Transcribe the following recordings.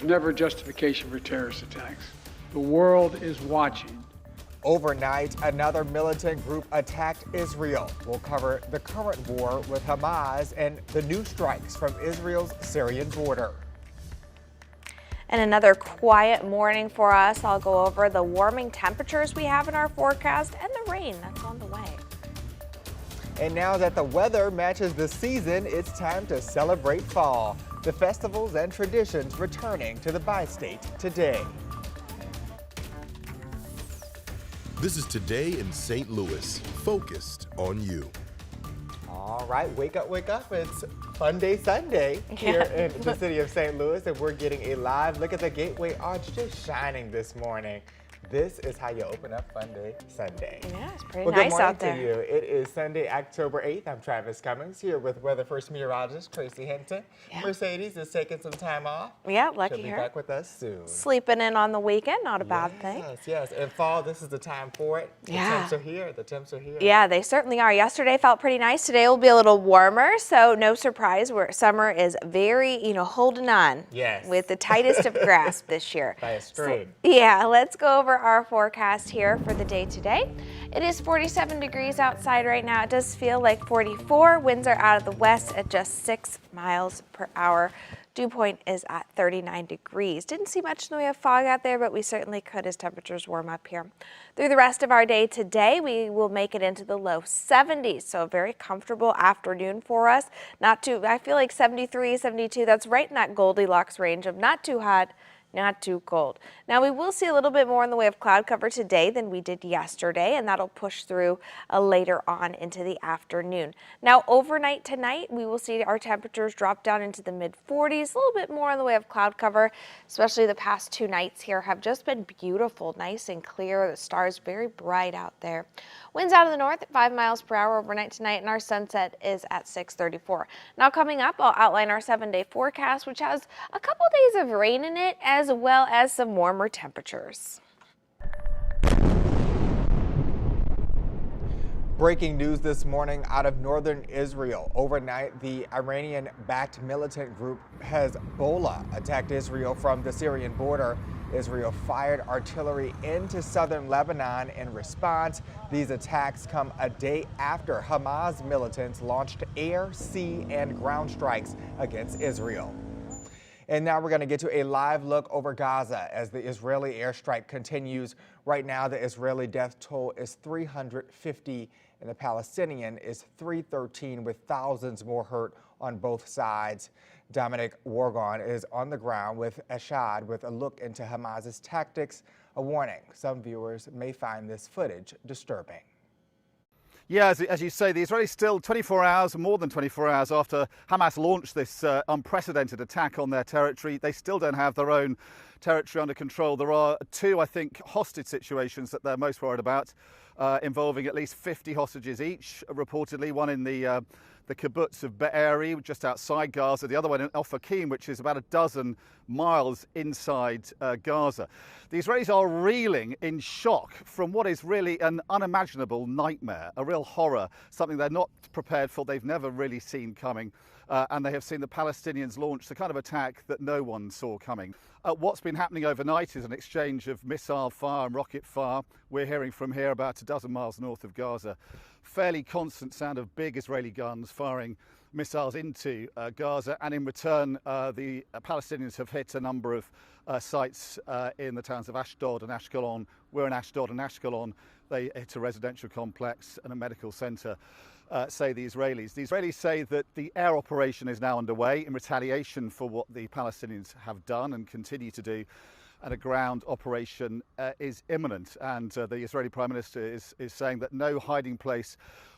Never justification for terrorist attacks. The world is watching. Overnight, another militant group attacked Israel. We'll cover the current war with Hamas and the new strikes from Israel's Syrian border. And another quiet morning for us. I'll go over the warming temperatures we have in our forecast and the rain that's on the way. And now that the weather matches the season, it's time to celebrate fall. The festivals and traditions returning to the bi-state today. This is Today in St. Louis, focused on you. All right, wake up, wake up. It's Fun Day Sunday here in the city of St. Louis, and we're getting a live look at the Gateway Arch just shining this morning. This is how you open up Fun Day Sunday. Yeah, it's pretty nice out there. Good morning to you. It is Sunday, October 8th. I'm Travis Cummings here with Weather First meteorologist Tracy Hinton. Yeah. Mercedes is taking some time off. Yeah, lucky her. She'll be back with us soon. Sleeping in on the weekend, not a bad thing. Yes, yes. And fall, this is the time for it. The temps are here. The temps are here. Yeah, they certainly are. Yesterday felt pretty nice. Today will be a little warmer, so no surprise. Summer is very, holding on. Yes. With the tightest of grasp this year. By a string. So, yeah, let's go over our forecast here for the day today. It is 47 degrees outside right now. It does feel like 44. Winds are out of the west at just 6 miles per hour. Dew point is at 39 degrees. Didn't see much in the way of fog out there, but we certainly could as temperatures warm up here. Through the rest of our day today, we will make it into the low 70s, so a very comfortable afternoon for us. Not too, I feel like 73, 72, that's right in that Goldilocks range of not too hot, not too cold. Now we will see a little bit more in the way of cloud cover today than we did yesterday, and that'll push through later on into the afternoon. Now overnight tonight, we will see our temperatures drop down into the mid 40s, a little bit more in the way of cloud cover, especially the past 2 nights here have just been beautiful, nice and clear. The stars very bright out there. Winds out of the north at 5 miles per hour overnight tonight, and our sunset is at 6:34. Now coming up, I'll outline our 7-day forecast, which has a couple days of rain in it, as well as some warmer temperatures. Breaking news this morning out of northern Israel. Overnight, the Iranian-backed militant group Hezbollah attacked Israel from the Syrian border. Israel fired artillery into southern Lebanon in response. These attacks come a day after Hamas militants launched air, sea, and ground strikes against Israel. And now we're going to get to a live look over Gaza as the Israeli airstrike continues. Right now, the Israeli death toll is 350 and the Palestinian is 313, with thousands more hurt on both sides. Dominic Wargon is on the ground with Ashad with a look into Hamas's tactics. A warning, some viewers may find this footage disturbing. Yeah, as you say, the Israelis still 24 hours, more than 24 hours after Hamas launched this unprecedented attack on their territory, they still don't have their own territory under control. There are 2, I think, hostage situations that they're most worried about, involving at least 50 hostages each, reportedly. One in the kibbutz of Be'eri, just outside Gaza, the other one in Ofakim, which is about a dozen miles inside Gaza. The Israelis are reeling in shock from what is really an unimaginable nightmare, a real horror, something they're not prepared for, they've never really seen coming. And they have seen the Palestinians launch the kind of attack that no one saw coming. What's been happening overnight is an exchange of missile fire and rocket fire. We're hearing from here about a dozen miles north of Gaza. Fairly constant sound of big Israeli guns firing missiles into Gaza, and in return the Palestinians have hit a number of sites in the towns of Ashdod and Ashkelon. We're in Ashdod and Ashkelon. They hit a residential complex and a medical centre. Say the Israelis. The Israelis say that the air operation is now underway in retaliation for what the Palestinians have done and continue to do, and a ground operation is imminent. And the Israeli Prime Minister is saying that no hiding place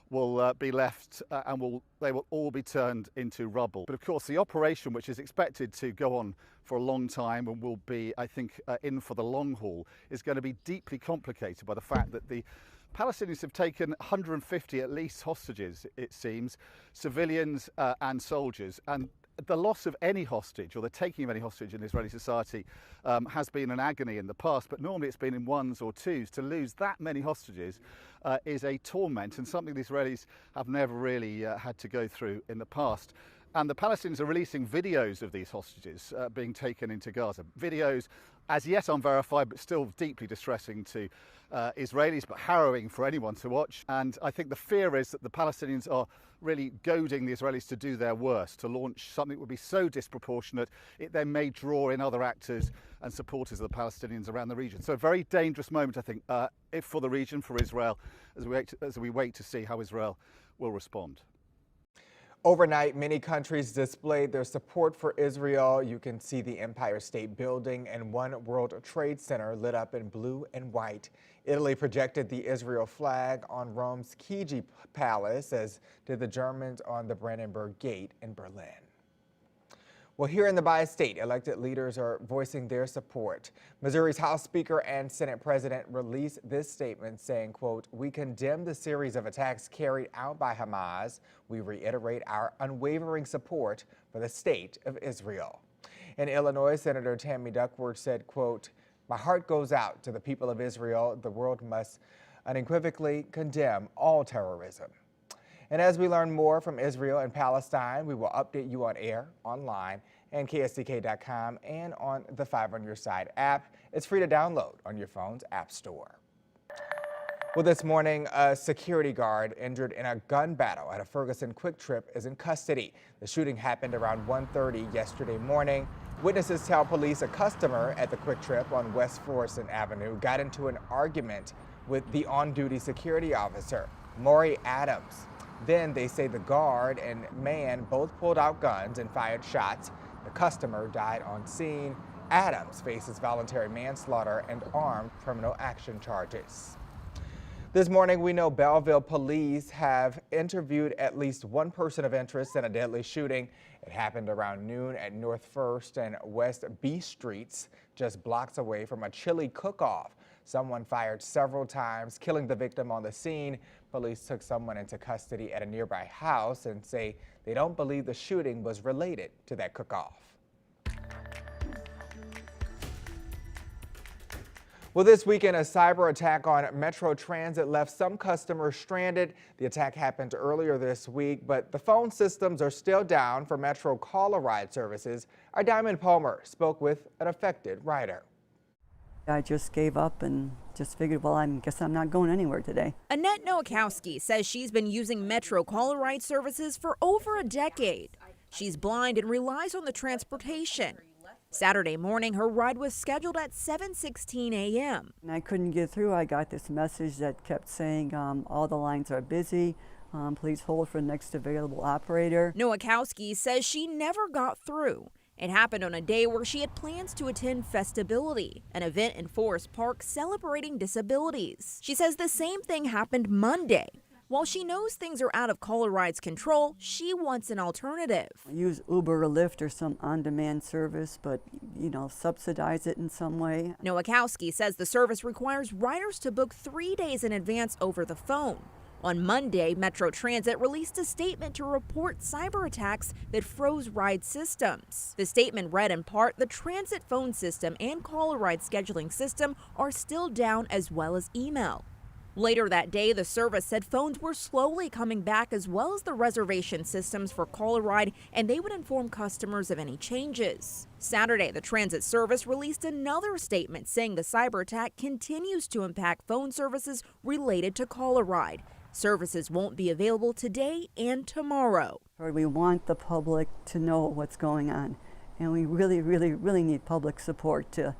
will be left and they will all be turned into rubble. But of course, the operation, which is expected to go on for a long time and will be, I think, in for the long haul, is going to be deeply complicated by the fact that the Palestinians have taken 150 at least hostages, it seems, civilians and soldiers. And the loss of any hostage, or the taking of any hostage in Israeli society, has been an agony in the past, but normally it's been in ones or twos. To lose that many hostages is a torment and something the Israelis have never really had to go through in the past. And the Palestinians are releasing videos of these hostages being taken into Gaza. Videos as yet unverified, but still deeply distressing to Israelis, but harrowing for anyone to watch. And I think the fear is that the Palestinians are really goading the Israelis to do their worst, to launch something that would be so disproportionate, it then may draw in other actors and supporters of the Palestinians around the region. So a very dangerous moment, I think, if for the region, for Israel, as we wait to see how Israel will respond. Overnight, many countries displayed their support for Israel. You can see the Empire State Building and One World Trade Center lit up in blue and white. Italy projected the Israel flag on Rome's Chigi Palace, as did the Germans on the Brandenburg Gate in Berlin. Well, here in the bi-state, elected leaders are voicing their support. Missouri's House Speaker and Senate President released this statement saying, quote, "We condemn the series of attacks carried out by Hamas. We reiterate our unwavering support for the state of Israel." In Illinois, Senator Tammy Duckworth said, quote, "My heart goes out to the people of Israel. The world must unequivocally condemn all terrorism." And as we learn more from Israel and Palestine, we will update you on air, online, and KSDK.com, and on the 5 on Your Side app. It's free to download on your phone's app store. Well, this morning, a security guard injured in a gun battle at a Ferguson Quick Trip is in custody. The shooting happened around 1:30 yesterday morning. Witnesses tell police a customer at the Quick Trip on West Florissant Avenue got into an argument with the on-duty security officer, Maury Adams. Then they say the guard and man both pulled out guns and fired shots. The customer died on scene. Adams faces voluntary manslaughter and armed criminal action charges. This morning, we know Belleville police have interviewed at least one person of interest in a deadly shooting. It happened around noon at North 1st and West B Streets, just blocks away from a chili cook-off. Someone fired several times, killing the victim on the scene. Police took someone into custody at a nearby house and say they don't believe the shooting was related to that cook-off. Well, this weekend, a cyber attack on Metro Transit left some customers stranded. The attack happened earlier this week, but the phone systems are still down for Metro call-a-ride services. Our Diamond Palmer spoke with an affected rider. I just gave up and just figured, well, I guess I'm not going anywhere today. Annette Nowakowski says she's been using Metro call-a-ride services for over a decade. She's blind and relies on the transportation. Saturday morning, her ride was scheduled at 7:16 a.m. And I couldn't get through. I got this message that kept saying all the lines are busy. Please hold for the next available operator. Nowakowski says she never got through. It happened on a day where she had plans to attend Festibility, an event in Forest Park celebrating disabilities. She says the same thing happened Monday. While she knows things are out of call-a-ride's control, she wants an alternative. Use Uber or Lyft or some on-demand service, but, subsidize it in some way. Nowakowski says the service requires riders to book 3 days in advance over the phone. On Monday, Metro Transit released a statement to report cyber attacks that froze ride systems. The statement read in part, the transit phone system and call-a-ride scheduling system are still down, as well as email. Later that day, the service said phones were slowly coming back, as well as the reservation systems for call-a-ride, and they would inform customers of any changes. Saturday, the transit service released another statement saying the cyber attack continues to impact phone services related to call-a-ride. Services won't be available today and tomorrow. We want the public to know what's going on, and we really, really, really need public support to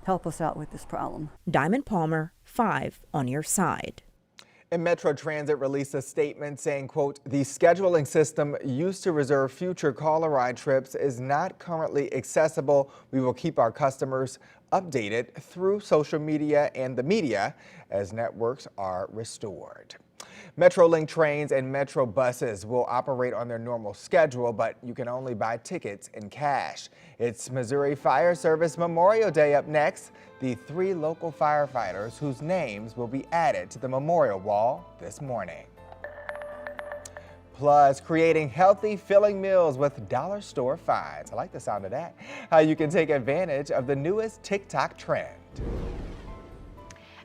help us out with this problem. Diamond Palmer, 5 on Your Side. And Metro Transit released a statement saying, quote, "The scheduling system used to reserve future call-a-ride trips is not currently accessible. We will keep our customers updated through social media and the media as networks are restored." Metrolink trains and Metro buses will operate on their normal schedule, but you can only buy tickets in cash. It's Missouri Fire Service Memorial Day up next. The 3 local firefighters whose names will be added to the memorial wall this morning. Plus, creating healthy, filling meals with dollar store finds. I like the sound of that. How you can take advantage of the newest TikTok trend.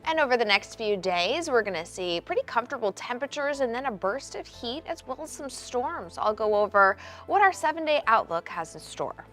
And over the next few days, we're going to see pretty comfortable temperatures and then a burst of heat as well as some storms. I'll go over what our 7-day outlook has in store.